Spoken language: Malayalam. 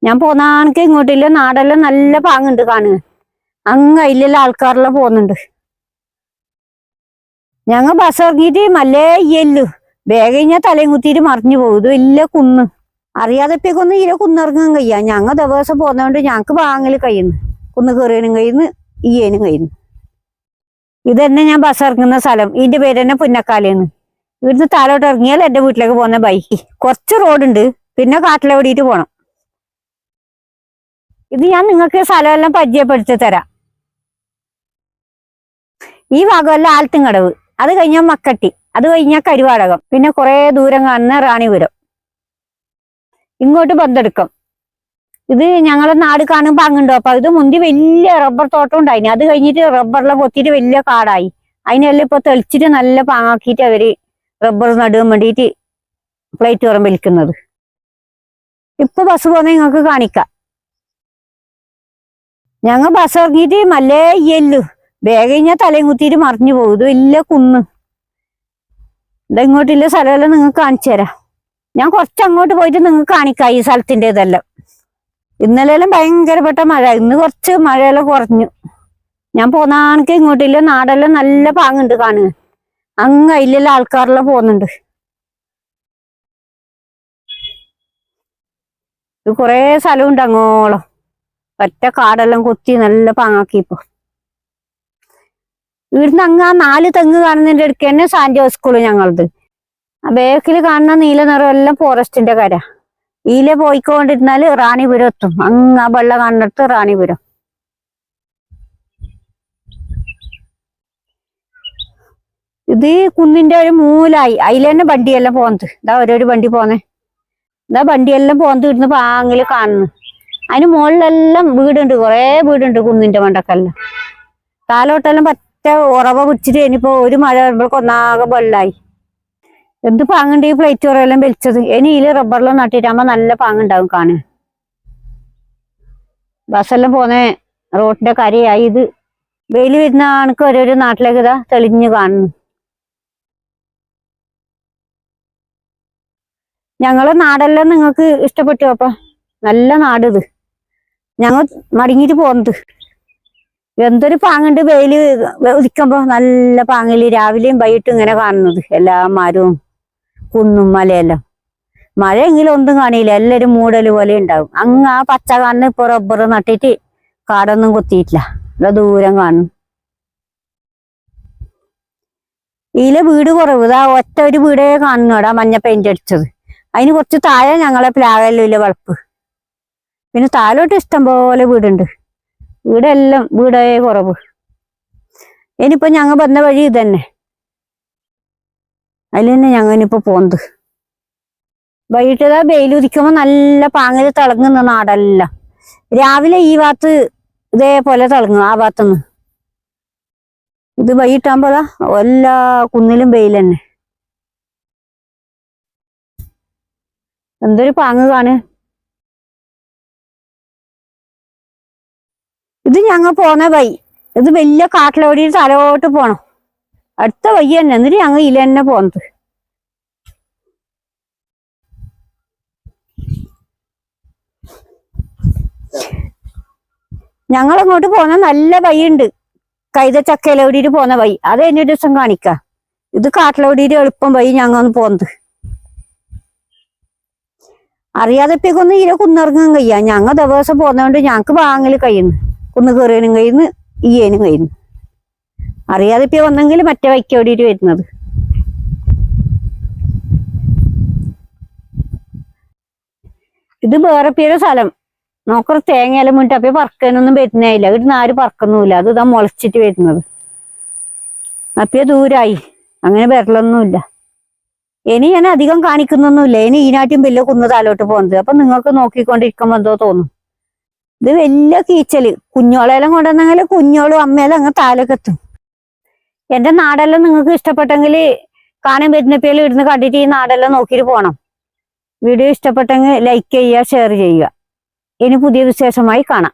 ഞാൻ പോന്നാണെങ്കിൽ ഇങ്ങോട്ടില്ല നാടെല്ലാം നല്ല പാങ്ങുണ്ട് കാണുക. അങ്ങ് അതിലുള്ള ആൾക്കാരെല്ലാം പോകുന്നുണ്ട്. ഞങ്ങൾ ബസ് ഇറങ്ങിയിട്ട് മല്ലേ ഇല്ലു വേഗം കഴിഞ്ഞാൽ തലയും കുത്തിയിട്ട് മറിഞ്ഞു പോകും. ഇത് വലിയ കുന്ന് അറിയാതെപ്പൊക്കൊന്നും ഇതിലെ കുന്നിറങ്ങാൻ കഴിയാ. ഞങ്ങൾ ദിവസം പോകുന്നതുകൊണ്ട് ഞങ്ങക്ക് വാങ്ങല് കഴിയുന്നു. കുന്ന് കയറിയനും കഴിയുന്നു, ഈയനും കഴിയുന്നു. ഇത് തന്നെ ഞാൻ ബസ് ഇറങ്ങുന്ന സ്ഥലം. ഇതിന്റെ പേര് തന്നെ പുന്നക്കാലെന്ന്. ഇവിടുന്ന് താഴോട്ട് ഇറങ്ങിയാൽ എന്റെ വീട്ടിലേക്ക് പോകുന്ന ബൈക്ക്. കുറച്ച് റോഡുണ്ട്, പിന്നെ കാട്ടിലെവിടിയിട്ട് പോണം. ഇത് ഞാൻ നിങ്ങൾക്ക് സ്ഥലമെല്ലാം പരിചയപ്പെടുത്തി തരാം. ഈ ഭാഗമല്ല ആൽത്തുംകടവ്, അത് കഴിഞ്ഞാൽ മക്കട്ടി, അത് കഴിഞ്ഞാൽ കരുവാടകം, പിന്നെ കുറെ ദൂരം കാണുന്ന റാണിപുരം, ഇങ്ങോട്ട് ബന്തെടുക്കും. ഇത് ഞങ്ങളെ നാട് കാണുമ്പോൾ അങ്ങുണ്ടോ. അപ്പൊ ഇത് മുന്തി വലിയ റബ്ബർ തോട്ടം ഉണ്ടായിന്. അത് കഴിഞ്ഞിട്ട് റബ്ബറിലെ പൊത്തിയിട്ട് വലിയ കാടായി. അതിനെല്ലാം ഇപ്പൊ തെളിച്ചിട്ട് നല്ല പാങ്ങാക്കിയിട്ട് അവര് റബ്ബർ നടുവാൻ വേണ്ടിയിട്ട് പ്ലേറ്റ് തുറം വലിക്കുന്നത്. ഇപ്പൊ ബസ് പോകുന്ന നിങ്ങൾക്ക് കാണിക്കാം. ഞങ്ങൾ ബസ് ഇറങ്ങിയിട്ട് മല്ലേ ഇല്ലു വേഗം കഴിഞ്ഞാൽ തലയും കുത്തിയിട്ട് മറിഞ്ഞു പോകും. ഇത് വലിയ കുന്ന്. ഇങ്ങോട്ടില്ല സ്ഥലമെല്ലാം നിങ്ങൾക്ക് കാണിച്ചു തരാം. ഞാൻ കുറച്ചങ്ങോട്ട് പോയിട്ട് നിങ്ങൾക്ക് കാണിക്കാം ഈ സ്ഥലത്തിന്റെ ഇതെല്ലാം. ഇന്നലെല്ലാം ഭയങ്കരപ്പെട്ട മഴ, ഇന്ന് കുറച്ച് മഴയെല്ലാം കുറഞ്ഞു. ഞാൻ പോന്നാണെങ്കിൽ ഇങ്ങോട്ടില്ല നാടെല്ലാം നല്ല പാങ്ങുണ്ട് കാണുക. അങ്ങ് അതിലുള്ള ആൾക്കാരെല്ലാം പോകുന്നുണ്ട്. ഇത് കുറെ സ്ഥലമുണ്ട് അങ്ങോളം. ഒറ്റ കാടെല്ലാം കൊത്തി നല്ല പാങ്ങാക്കി. ഇപ്പൊ ഇവിടുന്ന് അങ്ങ് ആ 4 തെങ്ങ് കാണുന്നതിന്റെ അടുക്ക് തന്നെ സാന്റോ സ്കൂള് ഞങ്ങളത്. ആ ബേക്കിൽ കാണുന്ന നീല നിറം എല്ലാം ഫോറസ്റ്റിന്റെ കര. ഈലെ പോയിക്കൊണ്ടിരുന്നാല് റാണിപുരം എത്തും. അങ്ങ് ആ വെള്ളം കാണുന്നിടത്ത് റാണിപുരം. ഇത് കുന്നിന്റെ ഒരു മൂലായി. അതിൽ തന്നെ വണ്ടിയെല്ലാം പോകുന്നത്. ഇതാ ഓരോരു വണ്ടി പോന്നെ. ഇതാ വണ്ടിയെല്ലാം പോകുന്നത് ഇവിടുന്ന് പാങ്ങില് കാണുന്നു. അതിന് മുകളിലെല്ലാം വീടുണ്ട്, കുറെ വീടുണ്ട് കുന്നിന്റെ മണ്ടക്കെല്ലാം. താലോട്ടെല്ലാം പറ്റ ഉറവ പിടിച്ചിട്ട് ഇനിയിപ്പോ ഒരു മഴ വരുമ്പോഴേക്ക് ഒന്നാകെ വെള്ളായി. എന്ത് പാങ്ങുണ്ട് ഈ പ്ലേറ്റ് കുറെല്ലാം വലിച്ചത്. ഇനി ഇതില് റബ്ബറിലും നട്ടിട്ടാകുമ്പോ നല്ല പാങ്ങുണ്ടാവും കാണാൻ. ബസ്സെല്ലാം പോന്നെ റോഡിന്റെ കരയായി. ഇത് വെയിൽ വരുന്ന കണക്ക് ഓരോരോ നാട്ടിലേക്ക് ഇതാ തെളിഞ്ഞു കാണുന്നു. ഞങ്ങളെ നാടെല്ലാം നിങ്ങൾക്ക് ഇഷ്ടപ്പെട്ടു. അപ്പൊ നല്ല നാട് ഇത്. ഞങ്ങൾ മടങ്ങിയിട്ട് പോകുന്നത്. എന്തൊരു പാങ്ങുണ്ട് വെയില് ഉദിക്കുമ്പോ നല്ല പാങ്ങില് രാവിലെയും വൈകിട്ടും ഇങ്ങനെ കാണുന്നത്. എല്ലാ മരവും കുന്നും മലയെല്ലാം. മഴയെങ്കിലും ഒന്നും കാണില്ല, എല്ലാരും മൂടല് പോലെ ഉണ്ടാവും. അങ്ങ് ആ പച്ച കാണുന്ന ഇപ്പൊ റബ്ബർ നട്ടിട്ട് കാടൊന്നും കൊത്തിയിട്ടില്ല. ഇവിടെ ദൂരം കാണുന്നു. ഇതിലെ വീട് കുറവ്. ഇതാ ഒറ്റ ഒരു വീടേ കാണുന്നു. അവിടെ മഞ്ഞ പെയിന്റ് അടിച്ചത്. അതിന് കുറച്ച് താഴെ ഞങ്ങളെ പ്ലാവെല്ലാം വളപ്പ്. പിന്നെ താഴോട്ട് ഇഷ്ടം പോലെ വീടുണ്ട്. വീടെല്ലാം വീടേ കുറവ്. ഇനിയിപ്പോ ഞങ്ങൾ വന്ന വഴി ഇതന്നെ. അതിൽ തന്നെ ഞങ്ങൾ ഇനിയിപ്പോ പോകുന്നത്. വൈകിട്ടതാ വെയിലുദിക്കുമ്പോ നല്ല പാങ്ങിൽ തിളങ്ങുന്ന നാടല്ല. രാവിലെ ഈ ഭാഗത്ത് ഇതേപോലെ തിളങ്ങും, ആ ഭാഗത്തുനിന്ന്. ഇത് വൈകിട്ടാകുമ്പോഴാ എല്ലാ കുന്നിലും വെയിൽ തന്നെ. എന്തൊരു പാങ്ങ് കാണുക. ഇത് ഞങ്ങൾ പോന്ന വഴി. ഇത് വലിയ കാട്ടിലോടി തലോട്ട് പോണം. അടുത്ത വഴി തന്നെ. എന്നിട്ട് ഞങ്ങൾ ഇതിൽ തന്നെ പോന്നത്. ഞങ്ങളങ്ങോട്ട് പോന്ന നല്ല വഴിയുണ്ട്. കൈതച്ചക്കയിലോടിയിട്ട് പോന്ന വഴി. അത് എന്നെ ഒരു ദിവസം കാണിക്കാം. ഇത് കാട്ടിലോടിയിട്ട് എളുപ്പം വഴി ഞങ്ങൾ ഒന്ന് പോകുന്നത്. അറിയാതെപ്പൊക്കൊന്നും ഇതിലെ കുന്നിറങ്ങാൻ കഴിയാ. ഞങ്ങൾ ദിവസം പോകുന്നതുകൊണ്ട് ഞങ്ങക്ക് വാങ്ങല് കഴിയുന്നു. കുന്ന് കയറിയനും കഴിയുന്നു, ഈയനും കഴിയുന്നു. അറിയാതെ ഇപ്പൊ വന്നെങ്കിൽ മറ്റേ വൈക്കോടിയിട്ട് വരുന്നത്. ഇത് വേറെ പേര് സ്ഥലം. നോക്കറ തേങ്ങയെല്ലാം വീണിട്ട് അപ്പൊ പറക്കാനൊന്നും വരുന്നേയില്ല. ഇവിടുന്ന് ആരും പറക്കുന്നുമില്ല. അത് ഇതാ മുളച്ചിട്ട് വരുന്നത്. അപ്പൊ ദൂരായി, അങ്ങനെ വരലൊന്നുമില്ല. ഇനി ഞാൻ അധികം കാണിക്കുന്നൊന്നുമില്ല. ഇനി ഈനാട്ടും വലിയ കുന്ന് താലോട്ട് പോകുന്നത്. അപ്പൊ നിങ്ങൾക്ക് നോക്കിക്കൊണ്ടിരിക്കുമ്പോ എന്തോ തോന്നും. ഇത് വലിയ കീച്ചല്. കുഞ്ഞോളെല്ലാം കൊണ്ടുവന്നെങ്കിൽ കുഞ്ഞോളും അമ്മയെല്ലാം അങ്ങ് താലൊക്കെ എത്തും. എന്റെ നാടെല്ലാം നിങ്ങൾക്ക് ഇഷ്ടപ്പെട്ടെങ്കിൽ കാണാൻ വരുന്ന പേരിൽ ഇടുന്ന് കണ്ടിട്ട് ഈ നാടെല്ലാം നോക്കിയിട്ട് പോകണം. വീഡിയോ ഇഷ്ടപ്പെട്ടെങ്കിൽ ലൈക്ക് ചെയ്യുക, ഷെയർ ചെയ്യുക. ഇനി പുതിയ വിശേഷമായി കാണാം.